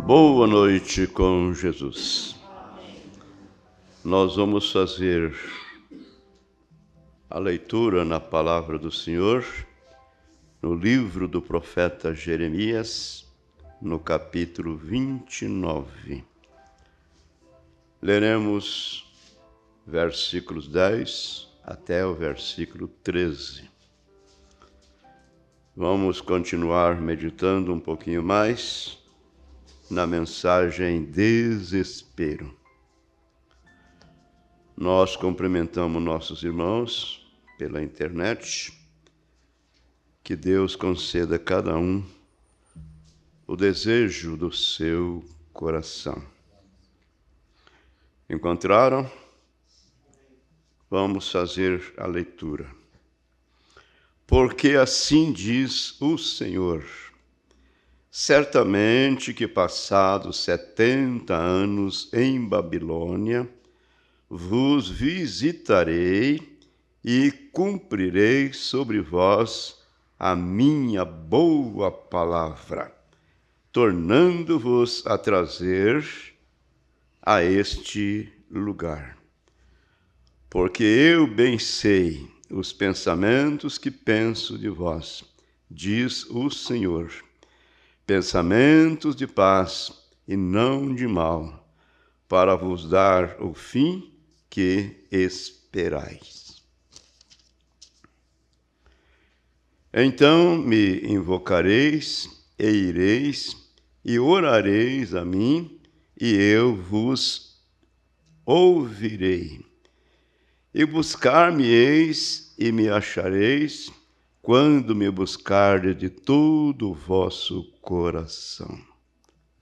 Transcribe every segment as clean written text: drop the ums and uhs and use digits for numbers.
Boa noite com Jesus. Nós vamos fazer a leitura na palavra do Senhor, no livro do profeta Jeremias, no capítulo 29. Leremos versículos 10 até o versículo 13. Vamos continuar meditando um pouquinho mais na mensagem desespero. Nós cumprimentamos nossos irmãos pela internet. Que Deus conceda a cada um o desejo do seu coração. Encontraram? Vamos fazer a leitura. Porque assim diz o Senhor: certamente que passados 70 anos em Babilônia, vos visitarei e cumprirei sobre vós a minha boa palavra, tornando-vos a trazer a este lugar. Porque eu bem sei os pensamentos que penso de vós, diz o Senhor, pensamentos de paz e não de mal, para vos dar o fim que esperais. Então me invocareis e ireis e orareis a mim, e eu vos ouvirei. E buscar-me-eis e me achareis, quando me buscardes de todo o vosso coração.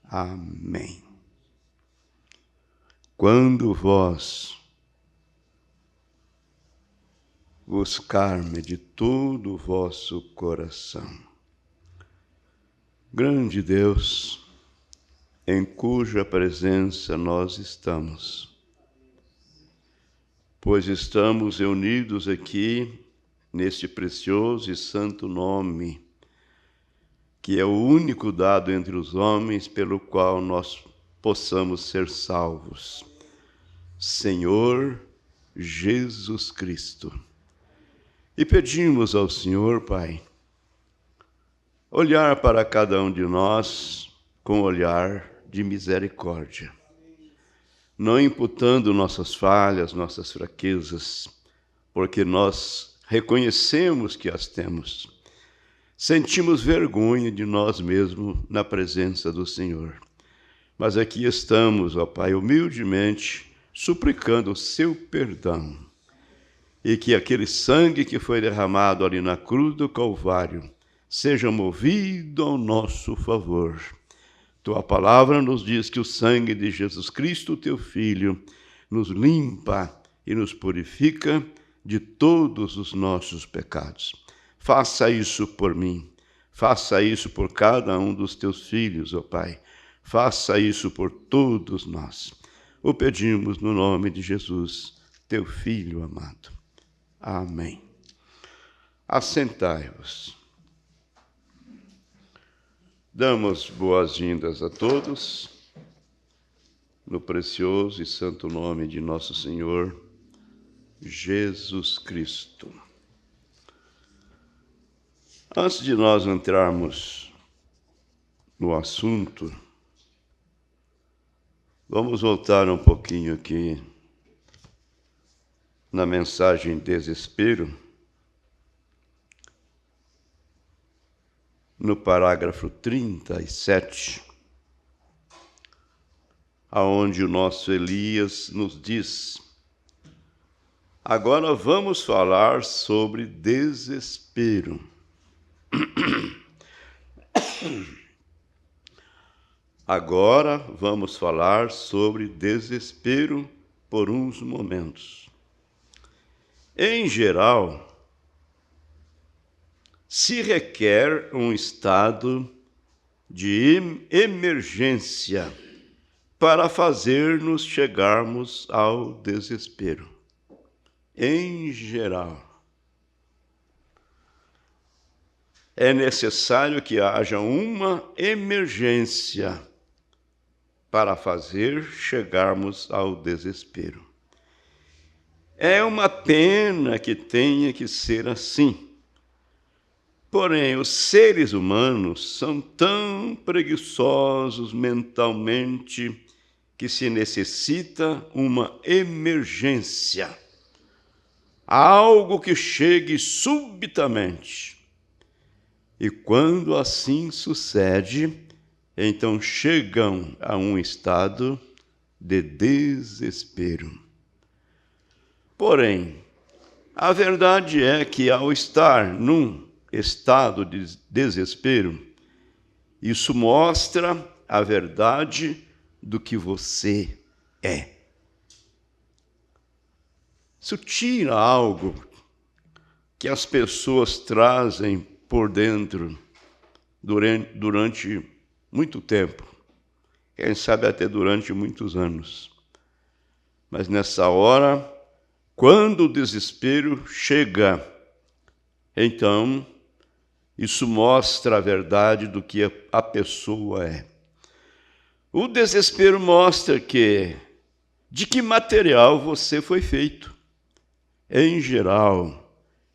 Amém. Quando vós buscar-me de todo o vosso coração. Grande Deus, em cuja presença nós estamos, pois estamos reunidos aqui neste precioso e santo nome, que é o único dado entre os homens pelo qual nós possamos ser salvos. Senhor Jesus Cristo. E pedimos ao Senhor, Pai, olhar para cada um de nós com olhar de misericórdia, não imputando nossas falhas, nossas fraquezas, porque nós reconhecemos que as temos. Sentimos vergonha de nós mesmos na presença do Senhor. Mas aqui estamos, ó Pai, humildemente, suplicando o seu perdão. E que aquele sangue que foi derramado ali na cruz do Calvário seja movido ao nosso favor. Tua palavra nos diz que o sangue de Jesus Cristo, teu Filho, nos limpa e nos purifica de todos os nossos pecados. Faça isso por mim, faça isso por cada um dos teus filhos, ó Pai. Faça isso por todos nós. O pedimos no nome de Jesus, teu Filho amado. Amém. Assentai-vos. Damos boas-vindas a todos, no precioso e santo nome de nosso Senhor Jesus Cristo. Antes de nós entrarmos no assunto, vamos voltar um pouquinho aqui na mensagem desespero, no parágrafo 37, aonde o nosso Elias nos diz: agora vamos falar sobre desespero. Agora vamos falar sobre desespero por uns momentos. Em geral, se requer um estado de emergência para fazer-nos chegarmos ao desespero. Em geral, é necessário que haja uma emergência para fazer chegarmos ao desespero. É uma pena que tenha que ser assim. Porém, os seres humanos são tão preguiçosos mentalmente que se necessita uma emergência, algo que chegue subitamente. E quando assim sucede, então chegam a um estado de desespero. Porém, a verdade é que ao estar num estado de desespero, isso mostra a verdade do que você é. Isso tira algo que as pessoas trazem por dentro durante muito tempo, quem sabe até durante muitos anos. Mas nessa hora, quando o desespero chega, então isso mostra a verdade do que a pessoa é. O desespero mostra de que material você foi feito. Em geral,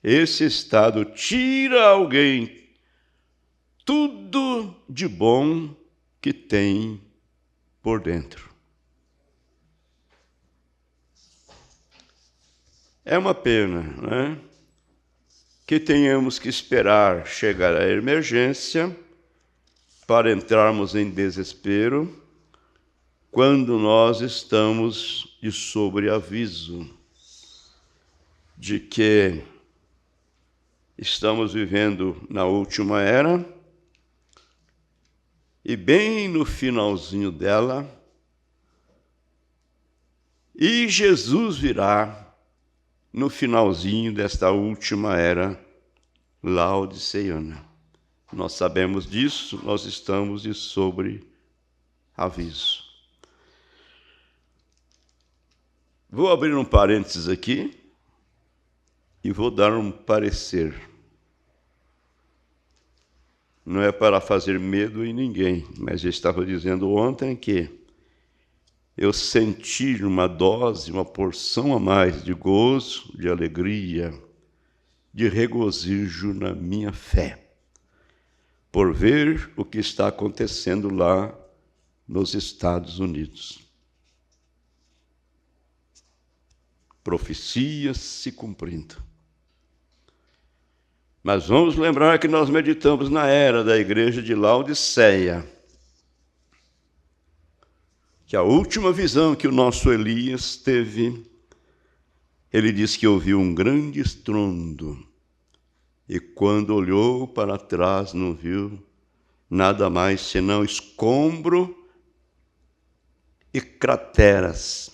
esse estado tira alguém tudo de bom que tem por dentro. É uma pena, né? Que tenhamos que esperar chegar a emergência para entrarmos em desespero quando nós estamos de sobreaviso de que estamos vivendo na última era e bem no finalzinho dela, e Jesus virá no finalzinho desta última era laodiceana. Nós sabemos disso, nós estamos de sobreaviso. Vou abrir um parênteses aqui e vou dar um parecer. Não é para fazer medo em ninguém, mas eu estava dizendo ontem que eu senti uma dose, uma porção a mais de gozo, de alegria, de regozijo na minha fé, por ver o que está acontecendo lá nos Estados Unidos. Profecias se cumprindo. Mas vamos lembrar que nós meditamos na era da igreja de Laodiceia, que a última visão que o nosso Elias teve, ele diz que ouviu um grande estrondo, e quando olhou para trás não viu nada mais senão escombro e crateras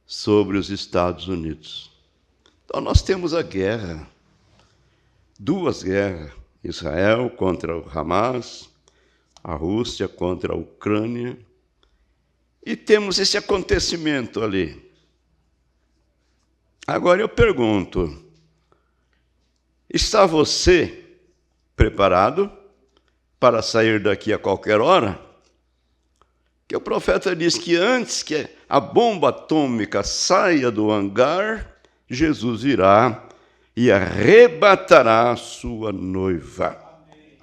sobre os Estados Unidos. Então nós temos a guerra, duas guerras, Israel contra o Hamas, a Rússia contra a Ucrânia, e temos esse acontecimento ali. Agora eu pergunto, está você preparado para sair daqui a qualquer hora? Que o profeta diz que antes que a bomba atômica saia do hangar, Jesus virá e arrebatará a sua noiva.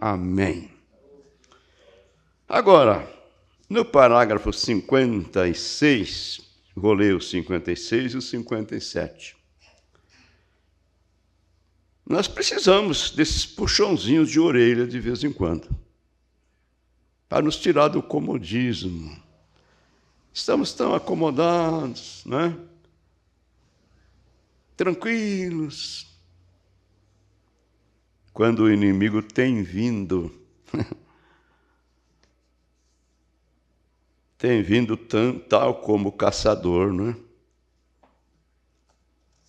Amém. Agora, no parágrafo 56, vou ler o 56 e o 57. Nós precisamos desses puxãozinhos de orelha de vez em quando, para nos tirar do comodismo. Estamos tão acomodados, né? Tranquilos. Quando o inimigo tem vindo, tem vindo tal como o caçador, não é?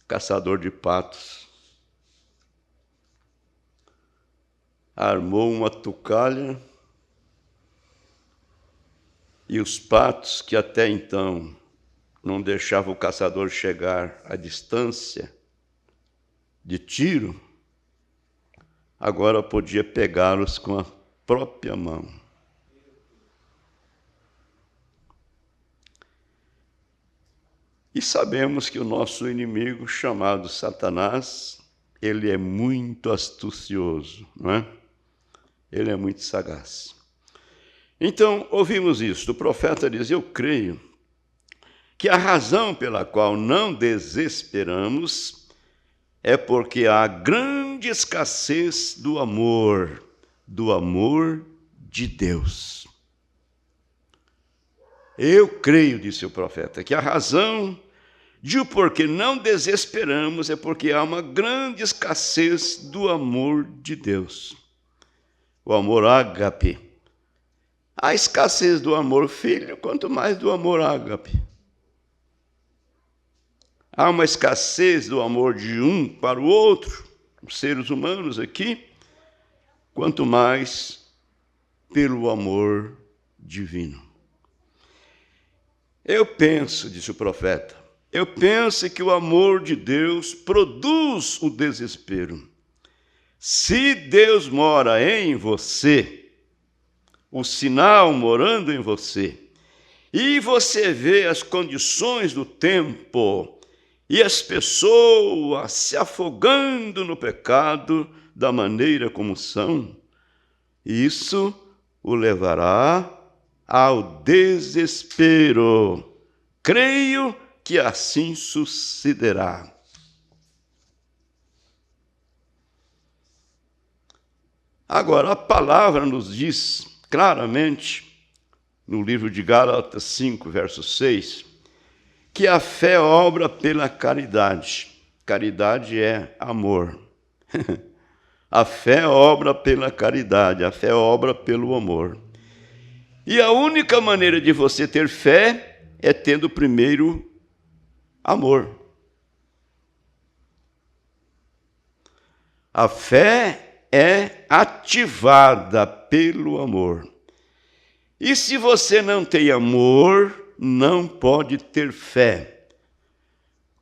Caçador de patos. Armou uma tucalha e os patos, que até então não deixavam o caçador chegar à distância de tiro, agora podia pegá-los com a própria mão. E sabemos que o nosso inimigo, chamado Satanás, ele é muito astucioso, não é? Ele é muito sagaz. Então, ouvimos isso. O profeta diz: eu creio que a razão pela qual não desesperamos é porque há grande escassez do amor de Deus. Eu creio, disse o profeta, que a razão de o porquê não desesperamos é porque há uma grande escassez do amor de Deus. O amor ágape. Há escassez do amor filho, quanto mais do amor ágape. Há uma escassez do amor de um para o outro, os seres humanos aqui, quanto mais pelo amor divino. Eu penso, disse o profeta, eu penso que o amor de Deus produz o desespero. Se Deus mora em você, o sinal morando em você, e você vê as condições do tempo e as pessoas se afogando no pecado da maneira como são, isso o levará ao desespero. Creio que assim sucederá. Agora, a palavra nos diz claramente, no livro de Gálatas 5, verso 6, que a fé obra pela caridade. Caridade é amor. A fé obra pela caridade, a fé obra pelo amor. E a única maneira de você ter fé é tendo primeiro amor. A fé é ativada pelo amor. E se você não tem amor, não pode ter fé.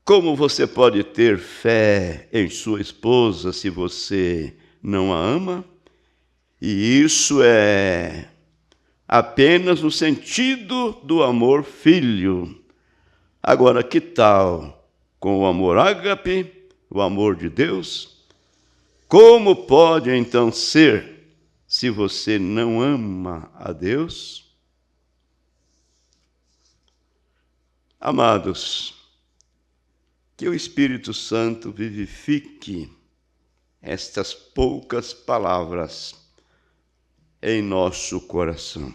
Como você pode ter fé em sua esposa se você não a ama? E isso é apenas no sentido do amor filho. Agora, que tal com o amor ágape, o amor de Deus? Como pode então ser se você não ama a Deus? Amados, que o Espírito Santo vivifique estas poucas palavras em nosso coração.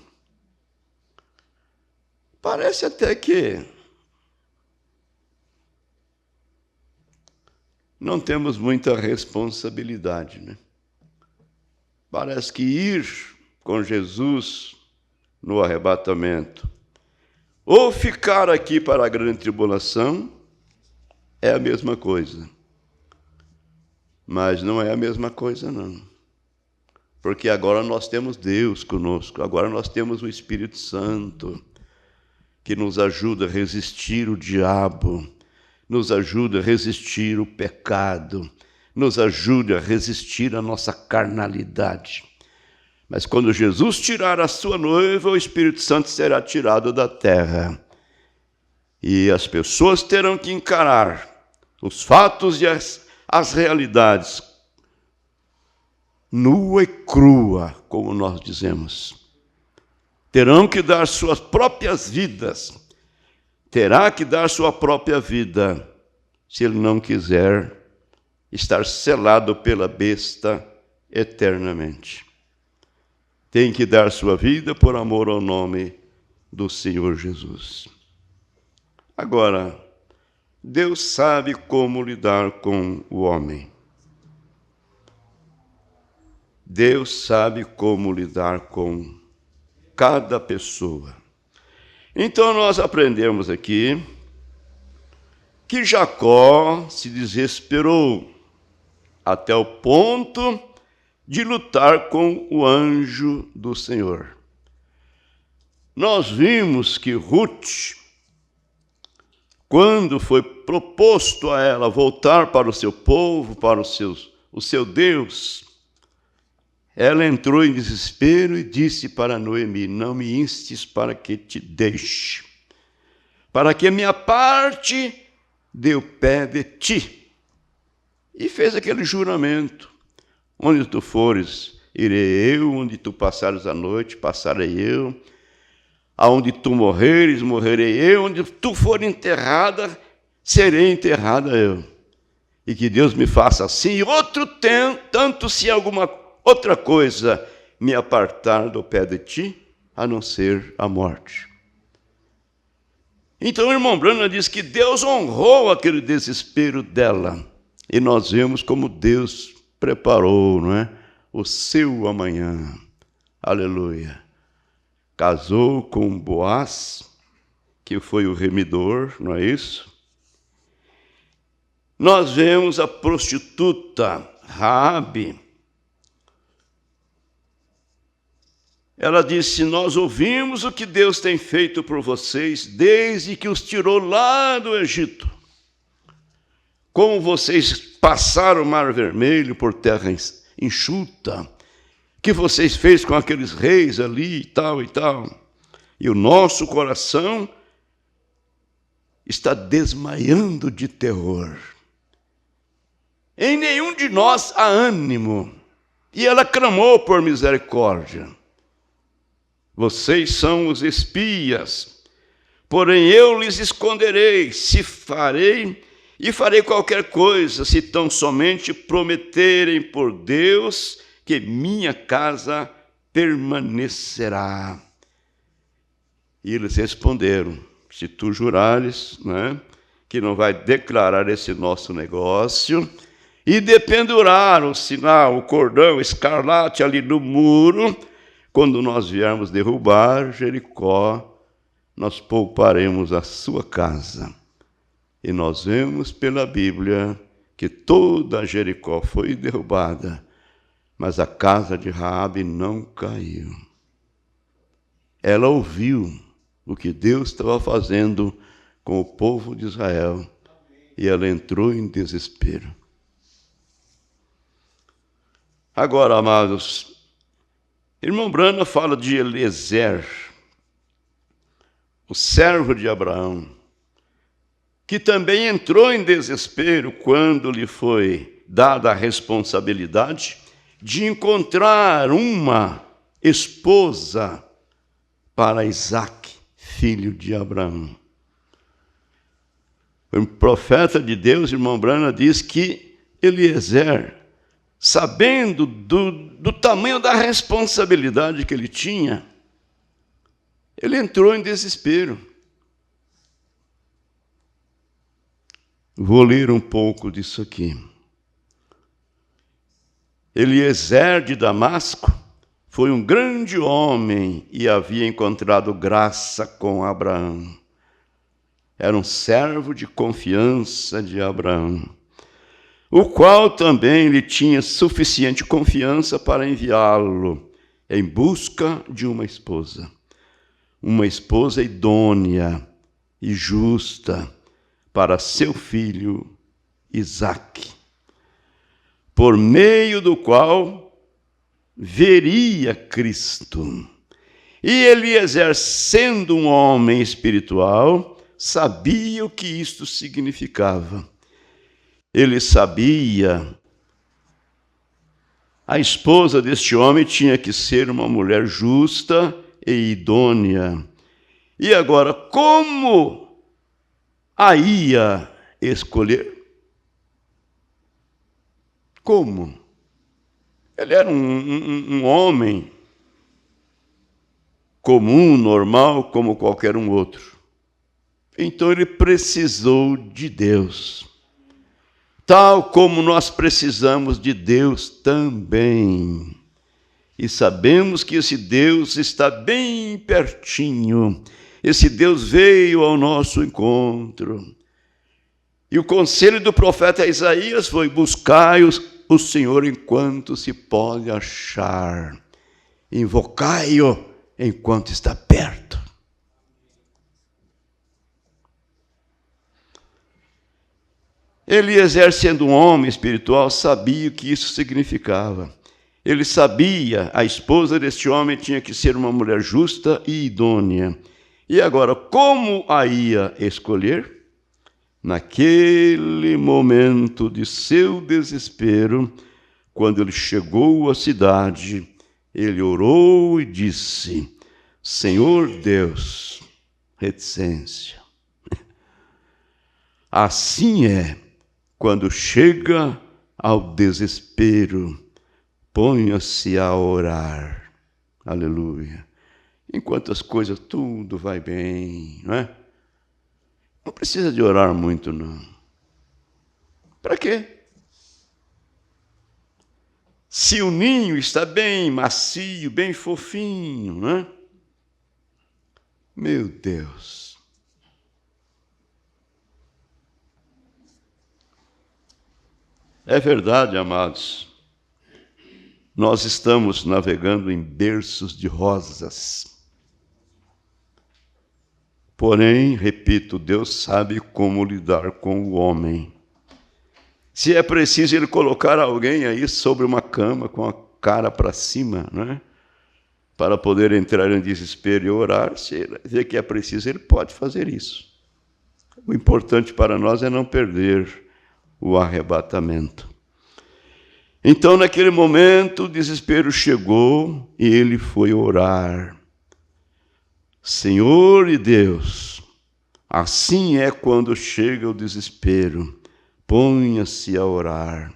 Parece até que não temos muita responsabilidade, né? Parece que ir com Jesus no arrebatamento ou ficar aqui para a grande tribulação é a mesma coisa. Mas não é a mesma coisa, não. Porque agora nós temos Deus conosco, agora nós temos o Espírito Santo, que nos ajuda a resistir o diabo, nos ajuda a resistir o pecado, nos ajuda a resistir a nossa carnalidade. Mas quando Jesus tirar a sua noiva, o Espírito Santo será tirado da terra. E as pessoas terão que encarar os fatos e as realidades, nua e crua, como nós dizemos. Terão que dar suas próprias vidas. Terá que dar sua própria vida, se ele não quiser estar selado pela besta eternamente. Tem que dar sua vida por amor ao nome do Senhor Jesus. Agora, Deus sabe como lidar com o homem. Deus sabe como lidar com cada pessoa. Então nós aprendemos aqui que Jacó se desesperou até o ponto de lutar com o anjo do Senhor. Nós vimos que Ruth, quando foi proposto a ela voltar para o seu povo, para o seu Deus, ela entrou em desespero e disse para Noemi: não me instes para que te deixe, para que minha parte dê o pé de ti. E fez aquele juramento: onde tu fores, irei eu, onde tu passares a noite, passarei eu, aonde tu morreres, morrerei eu, onde tu for enterrada, serei enterrada eu. E que Deus me faça assim, e outro tanto se alguma outra coisa me apartar do pé de ti, a não ser a morte. Então o irmão Branham diz que Deus honrou aquele desespero dela. E nós vemos como Deus preparou, não é? O seu amanhã. Aleluia. Casou com Boaz, que foi o remidor, não é isso? Nós vemos a prostituta Raabe. Ela disse: nós ouvimos o que Deus tem feito por vocês desde que os tirou lá do Egito. Como vocês passaram o Mar Vermelho por terra enxuta, que vocês fez com aqueles reis ali e tal e tal. E o nosso coração está desmaiando de terror. Em nenhum de nós há ânimo. E ela clamou por misericórdia. Vocês são os espias, porém eu lhes esconderei, farei qualquer coisa, se tão somente prometerem por Deus que minha casa permanecerá. E eles responderam: se tu jurares, né, que não vai declarar esse nosso negócio, e dependurar o sinal, o cordão escarlate ali no muro, quando nós viermos derrubar Jericó, nós pouparemos a sua casa. E nós vemos pela Bíblia que toda Jericó foi derrubada, mas a casa de Raabe não caiu. Ela ouviu o que Deus estava fazendo com o povo de Israel e ela entrou em desespero. Agora, amados, irmão Branham fala de Eliezer, o servo de Abraão, que também entrou em desespero quando lhe foi dada a responsabilidade de encontrar uma esposa para Isaque, filho de Abraão. O profeta de Deus, irmão Branham, diz que Eliezer, sabendo do tamanho da responsabilidade que ele tinha, ele entrou em desespero. Vou ler um pouco disso aqui. Eliezer de Damasco foi um grande homem e havia encontrado graça com Abraão. Era um servo de confiança de Abraão, o qual também lhe tinha suficiente confiança para enviá-lo em busca de uma esposa idônea e justa para seu filho Isaque, por meio do qual veria Cristo. E Eliezer, sendo um homem espiritual, sabia o que isto significava. Ele sabia, a esposa deste homem tinha que ser uma mulher justa e idônea. E agora, como a ia escolher? Como? Ele era um homem comum, normal, como qualquer um outro. Então ele precisou de Deus, tal como nós precisamos de Deus também. E sabemos que esse Deus está bem pertinho. Esse Deus veio ao nosso encontro. E o conselho do profeta Isaías foi: buscai o Senhor enquanto se pode achar. Invocai-o enquanto está perto. Eliezer, sendo um homem espiritual, sabia o que isso significava. Ele sabia, a esposa deste homem tinha que ser uma mulher justa e idônea. E agora, como a ia escolher? Naquele momento de seu desespero, quando ele chegou à cidade, ele orou e disse: Senhor Deus, reticência. Assim é quando chega ao desespero, ponha-se a orar. Aleluia. Enquanto as coisas tudo vai bem, não é? Não precisa de orar muito, não. Para quê? Se o ninho está bem macio, bem fofinho, não é? Meu Deus. É verdade, amados. Nós estamos navegando em berços de rosas. Porém, repito, Deus sabe como lidar com o homem. Se é preciso ele colocar alguém aí sobre uma cama com a cara para cima, né? Para poder entrar em desespero e orar, se ele vê que é preciso, ele pode fazer isso. O importante para nós é não perder o arrebatamento. Então, naquele momento, o desespero chegou e ele foi orar. Senhor e Deus, assim é quando chega o desespero, ponha-se a orar.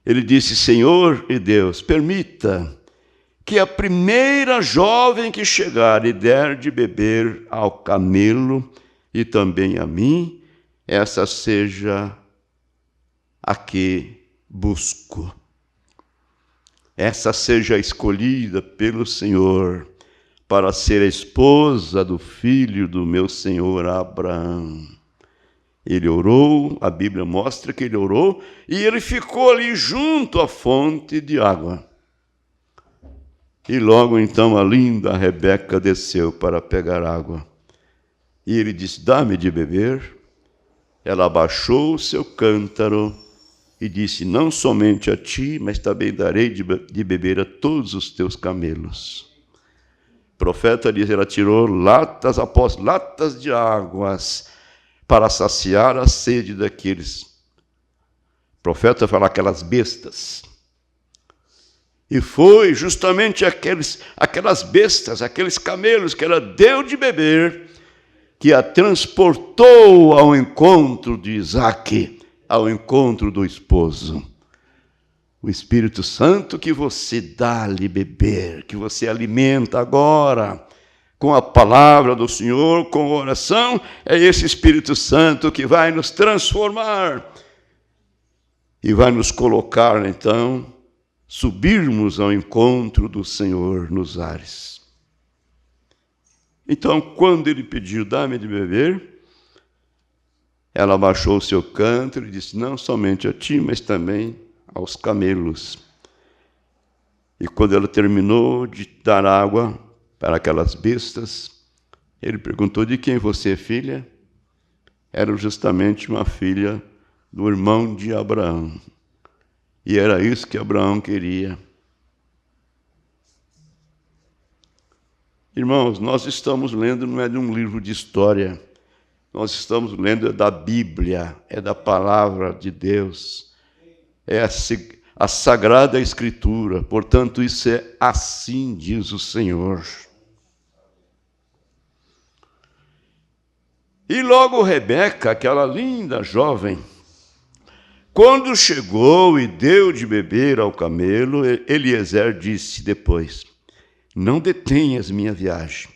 Ele disse: Senhor e Deus, permita que a primeira jovem que chegar e der de beber ao camelo e também a mim, essa seja a que busco. Essa seja escolhida pelo Senhor para ser a esposa do filho do meu senhor Abraão. Ele orou, a Bíblia mostra que ele orou, e ele ficou ali junto à fonte de água. E logo então a linda Rebeca desceu para pegar água. E ele disse: dá-me de beber. Ela abaixou o seu cântaro e disse: não somente a ti, mas também darei de beber a todos os teus camelos. O profeta diz: ela tirou latas após latas de águas para saciar a sede daqueles. O profeta fala aquelas bestas. E foi justamente aquelas bestas, aqueles camelos que ela deu de beber, que a transportou ao encontro de Isaque, ao encontro do esposo. O Espírito Santo que você dá-lhe beber, que você alimenta agora, com a palavra do Senhor, com a oração, é esse Espírito Santo que vai nos transformar e vai nos colocar, então, subirmos ao encontro do Senhor nos ares. Então, quando ele pediu, dá-me de beber, ela abaixou o seu cântaro e disse: não somente a ti, mas também aos camelos. E quando ela terminou de dar água para aquelas bestas, ele perguntou: de quem você é filha? Era justamente uma filha do irmão de Abraão. E era isso que Abraão queria. Irmãos, nós estamos lendo, não é de um livro de história, nós estamos lendo da Bíblia, é da palavra de Deus, é a Sagrada Escritura, portanto, isso é assim diz o Senhor. E logo Rebeca, aquela linda jovem, quando chegou e deu de beber ao camelo, Eliezer disse depois: não detenhas minha viagem.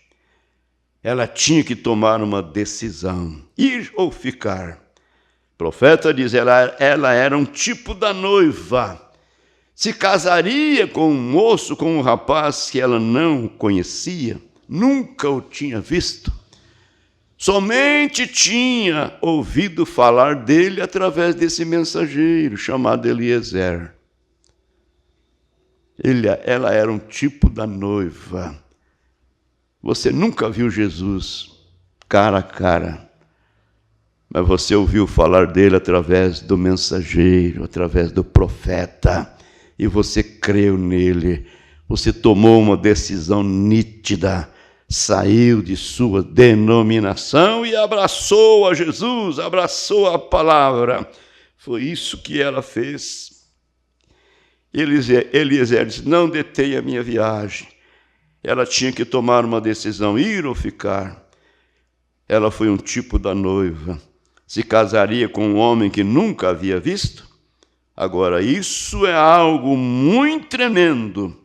Ela tinha que tomar uma decisão, ir ou ficar. O profeta diz: ela era um tipo da noiva. Se casaria com um moço, com um rapaz que ela não conhecia, nunca o tinha visto. Somente tinha ouvido falar dele através desse mensageiro chamado Eliezer. Ela era um tipo da noiva. Você nunca viu Jesus cara a cara, mas você ouviu falar dele através do mensageiro, através do profeta, e você creu nele. Você tomou uma decisão nítida. saiu de sua denominação e abraçou a Jesus, abraçou a palavra. Foi isso que ela fez. Eliezer disse, não detenha a minha viagem. Ela tinha que tomar uma decisão, ir ou ficar. Ela foi um tipo da noiva. Se casaria com um homem que nunca havia visto? Agora, isso é algo muito tremendo.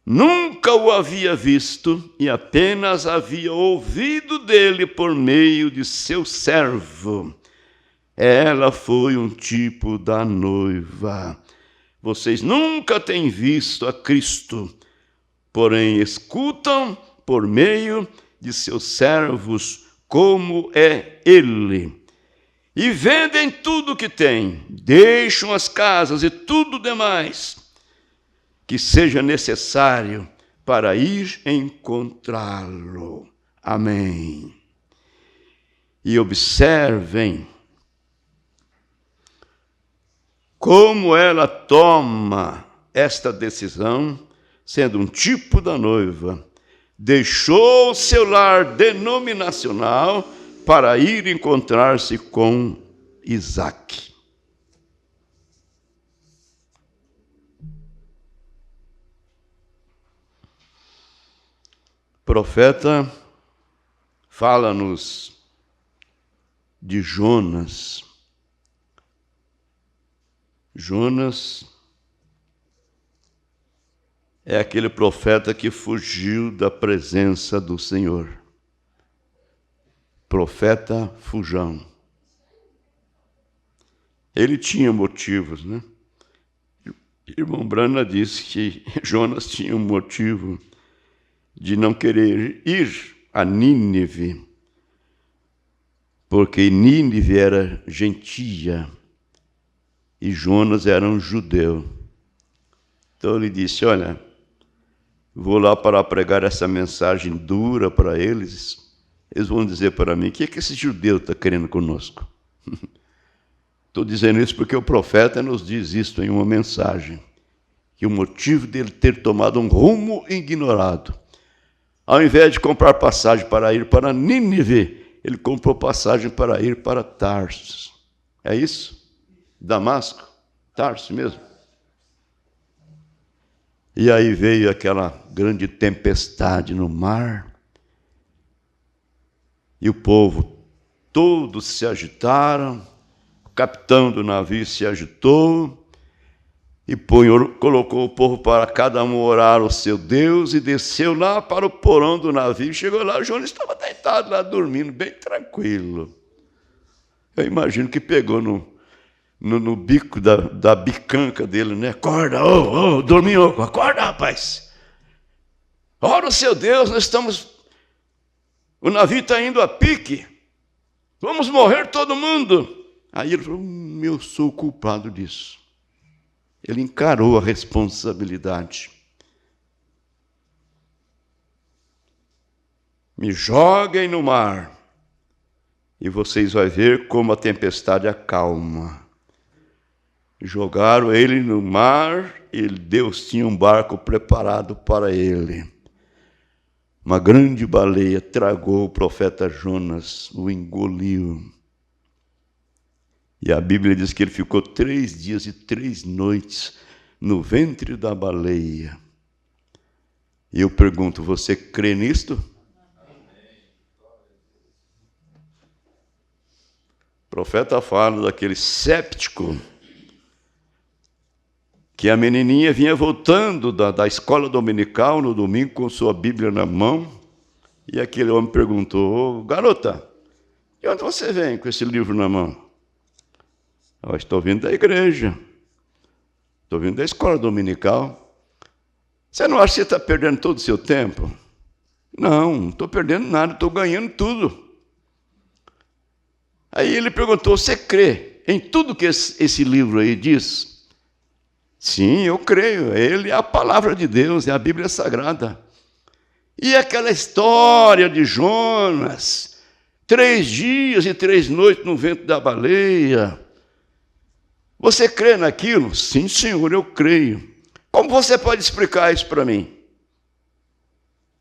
Nunca o havia visto e apenas havia ouvido dele por meio de seu servo. Ela foi um tipo da noiva. Vocês nunca têm visto a Cristo, porém escutam por meio de seus servos como é Ele. E vendem tudo o que têm, deixam as casas e tudo demais que seja necessário para ir encontrá-lo. Amém. E observem como ela toma esta decisão, sendo um tipo da noiva. Deixou o seu lar denominacional para ir encontrar-se com Isaque. O profeta fala-nos de Jonas. Jonas é aquele profeta que fugiu da presença do Senhor. Profeta fujão. Ele tinha motivos, né? Irmão Brana disse que Jonas tinha um motivo de não querer ir a Nínive, porque Nínive era gentia e Jonas era um judeu. Então ele disse, olha, vou lá para pregar essa mensagem dura para eles. Eles vão dizer para mim, o que esse judeu está querendo conosco? Estou dizendo isso porque o profeta nos diz isto em uma mensagem, que o motivo dele ter tomado um rumo ignorado, ao invés de comprar passagem para ir para Nínive, ele comprou passagem para ir para Tarso. É isso? Damasco? Tarso mesmo? E aí veio aquela grande tempestade no mar, e o povo todos se agitaram, o capitão do navio se agitou, e colocou o povo para cada um orar ao seu Deus, e desceu lá para o porão do navio. Chegou lá, Jonas estava deitado lá, dormindo, bem tranquilo. Eu imagino que pegou no bico da bicanca dele, né? Acorda, dorminhoco, acorda, rapaz. Ora o seu Deus, o navio está indo a pique. Vamos morrer todo mundo. Aí ele falou, eu sou o culpado disso. Ele encarou a responsabilidade. Me joguem no mar e vocês vão ver como a tempestade acalma. Jogaram ele no mar e Deus tinha um barco preparado para ele. Uma grande baleia tragou o profeta Jonas, o engoliu. E a Bíblia diz que ele ficou 3 dias e 3 noites no ventre da baleia. E eu pergunto, você crê nisto? O profeta fala daquele séptico, que a menininha vinha voltando da escola dominical no domingo com sua Bíblia na mão, e aquele homem perguntou, garota, de onde você vem com esse livro na mão? Eu estou vindo da igreja, estou vindo da escola dominical. Você não acha que você está perdendo todo o seu tempo? Não estou perdendo nada, estou ganhando tudo. Aí ele perguntou, você crê em tudo que esse livro aí diz? Sim, eu creio, ele é a palavra de Deus, é a Bíblia Sagrada. E aquela história de Jonas, 3 dias e 3 noites no ventre da baleia, você crê naquilo? Sim, senhor, eu creio. Como você pode explicar isso para mim?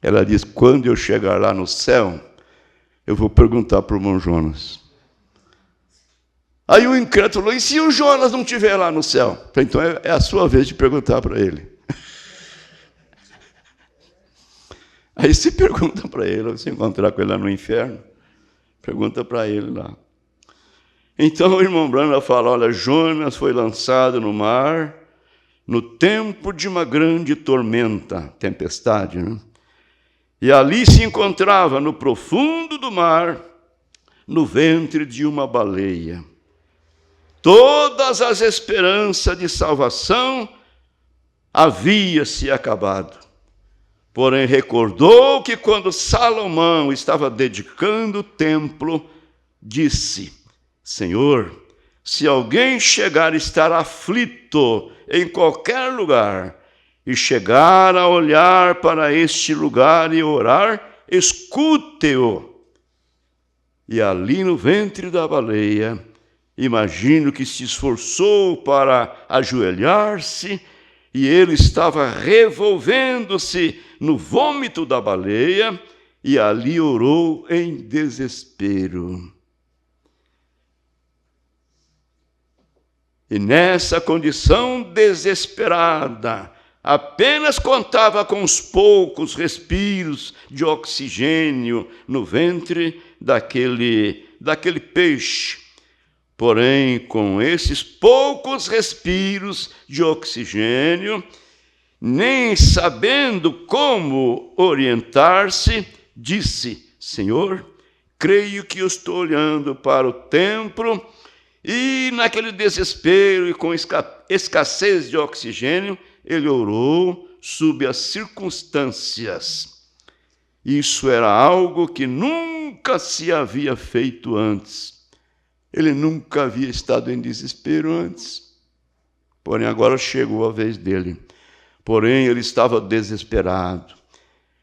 Ela diz, quando eu chegar lá no céu, eu vou perguntar para o irmão Jonas. Aí o incrédulo falou, e se o Jonas não estiver lá no céu? Falei, então é a sua vez de perguntar para ele. Aí você pergunta para ele, você encontrar com ele lá no inferno, pergunta para ele lá. Então o irmão Branham fala, olha, Jonas foi lançado no mar no tempo de uma grande tormenta, tempestade, né? E ali se encontrava no profundo do mar, no ventre de uma baleia. Todas as esperanças de salvação havia se acabado. Porém, recordou que quando Salomão estava dedicando o templo, disse, Senhor, se alguém chegar a estar aflito em qualquer lugar e chegar a olhar para este lugar e orar, escute-o. E ali no ventre da baleia, imagino que se esforçou para ajoelhar-se e ele estava revolvendo-se no vômito da baleia e ali orou em desespero. E nessa condição desesperada, apenas contava com os poucos respiros de oxigênio no ventre daquele peixe. Porém, com esses poucos respiros de oxigênio, nem sabendo como orientar-se, disse, Senhor, creio que eu estou olhando para o templo, e naquele desespero e com escassez de oxigênio, ele orou sob as circunstâncias. Isso era algo que nunca se havia feito antes. Ele nunca havia estado em desespero antes. Porém, agora chegou a vez dele. Porém, ele estava desesperado.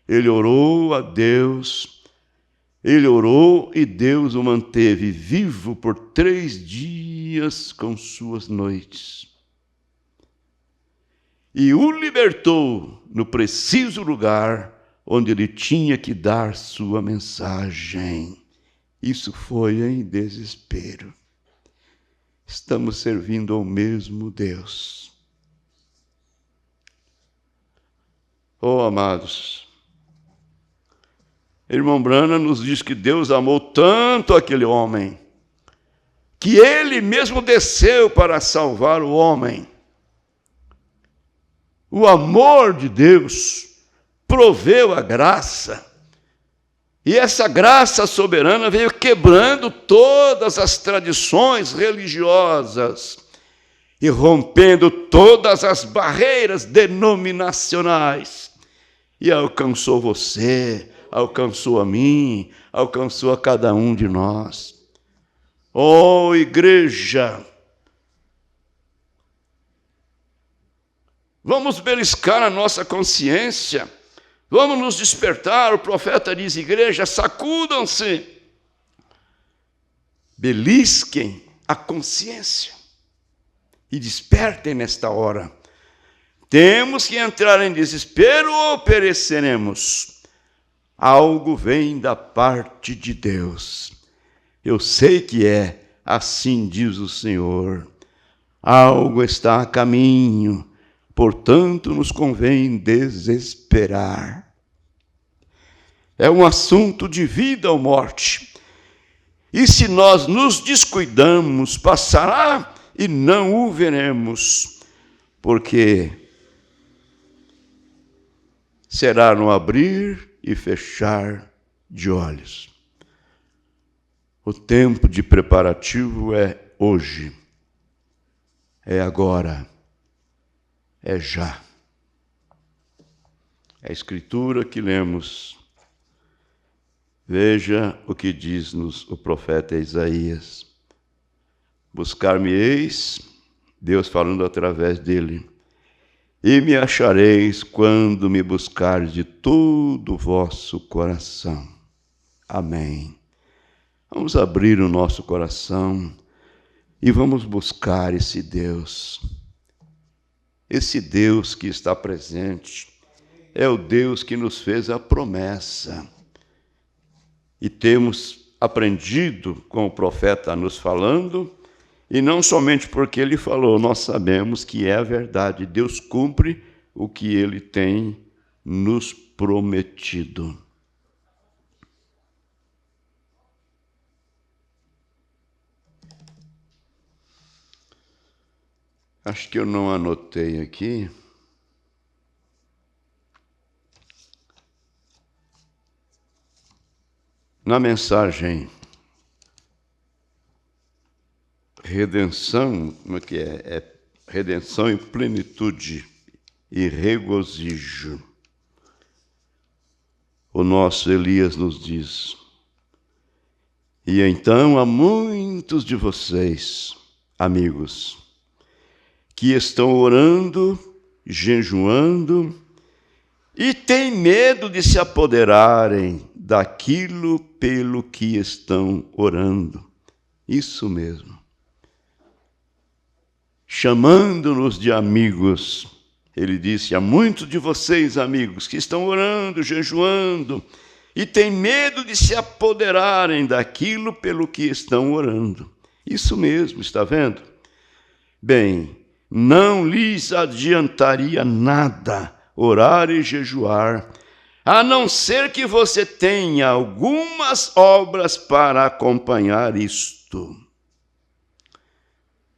Ele orou a Deus. Ele orou e Deus o manteve vivo por 3 dias com suas noites. E o libertou no preciso lugar onde ele tinha que dar sua mensagem. Isso foi em desespero. Estamos servindo ao mesmo Deus. Oh, amados, irmão Branham nos diz que Deus amou tanto aquele homem, que ele mesmo desceu para salvar o homem. O amor de Deus proveu a graça. E essa graça soberana veio quebrando todas as tradições religiosas e rompendo todas as barreiras denominacionais. E alcançou você, alcançou a mim, alcançou a cada um de nós. Oh, igreja! Vamos beliscar a nossa consciência. Vamos nos despertar. O profeta diz, igreja, sacudam-se. Belisquem a consciência e despertem nesta hora. Temos que entrar em desespero ou pereceremos. Algo vem da parte de Deus. Eu sei que é, assim diz o Senhor. Algo está a caminho. Portanto, nos convém desesperar. É um assunto de vida ou morte. E se nós nos descuidamos, passará e não o veremos, porque será no abrir e fechar de olhos. O tempo de preparativo é hoje, é agora. É já. É a escritura que lemos. Veja o que diz-nos o profeta Isaías. Buscar-me-eis, Deus falando através dele, e me achareis quando me buscardes de todo o vosso coração. Amém. Vamos abrir o nosso coração e vamos buscar esse Deus. Esse Deus que está presente, é o Deus que nos fez a promessa. E temos aprendido com o profeta nos falando, e não somente porque ele falou, nós sabemos que é a verdade. Deus cumpre o que ele tem nos prometido. Acho que eu não anotei aqui. Na mensagem redenção, como é que é? É redenção e plenitude e regozijo. O nosso Elias nos diz: e então há muitos de vocês, amigos, que estão orando, jejuando, e têm medo de se apoderarem daquilo pelo que estão orando. Isso mesmo. Chamando-nos de amigos, ele disse: há muitos de vocês, amigos, que estão orando, jejuando, e têm medo de se apoderarem daquilo pelo que estão orando. Isso mesmo, está vendo? Bem, não lhes adiantaria nada orar e jejuar, a não ser que você tenha algumas obras para acompanhar isto.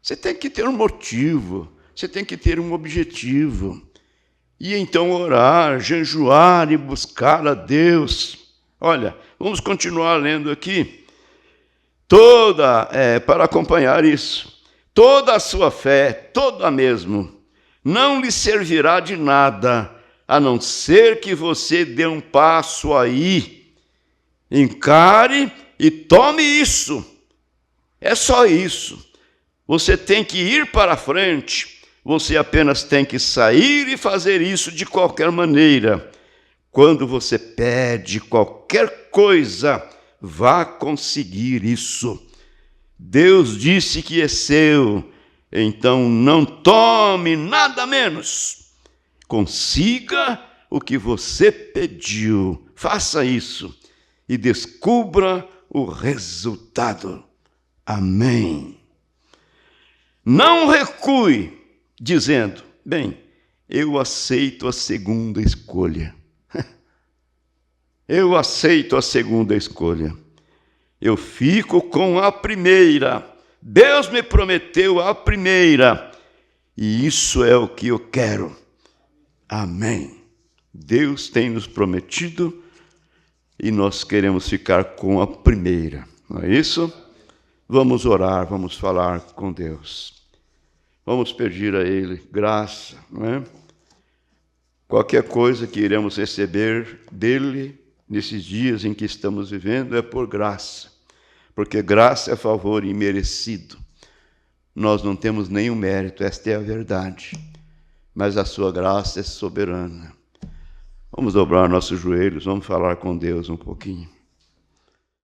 Você tem que ter um motivo, você tem que ter um objetivo. E então orar, jejuar e buscar a Deus. Olha, vamos continuar lendo aqui. Para acompanhar isso, toda a sua fé, toda mesmo, não lhe servirá de nada, a não ser que você dê um passo aí, encare e tome isso. É só isso. Você tem que ir para frente, você apenas tem que sair e fazer isso de qualquer maneira. Quando você pede qualquer coisa, vá conseguir isso. Deus disse que é seu, então não tome nada menos. Consiga o que você pediu, faça isso e descubra o resultado. Amém. Não recue, dizendo: bem, eu aceito a segunda escolha. Eu aceito a segunda escolha. Eu fico com a primeira. Deus me prometeu a primeira. E isso é o que eu quero. Amém. Deus tem nos prometido e nós queremos ficar com a primeira. Não é isso? Vamos orar, vamos falar com Deus. Vamos pedir a Ele graça, não é? Qualquer coisa que iremos receber dEle nesses dias em que estamos vivendo é por graça, porque graça é favor imerecido. Nós não temos nenhum mérito, esta é a verdade, mas a sua graça é soberana. Vamos dobrar nossos joelhos, vamos falar com Deus um pouquinho.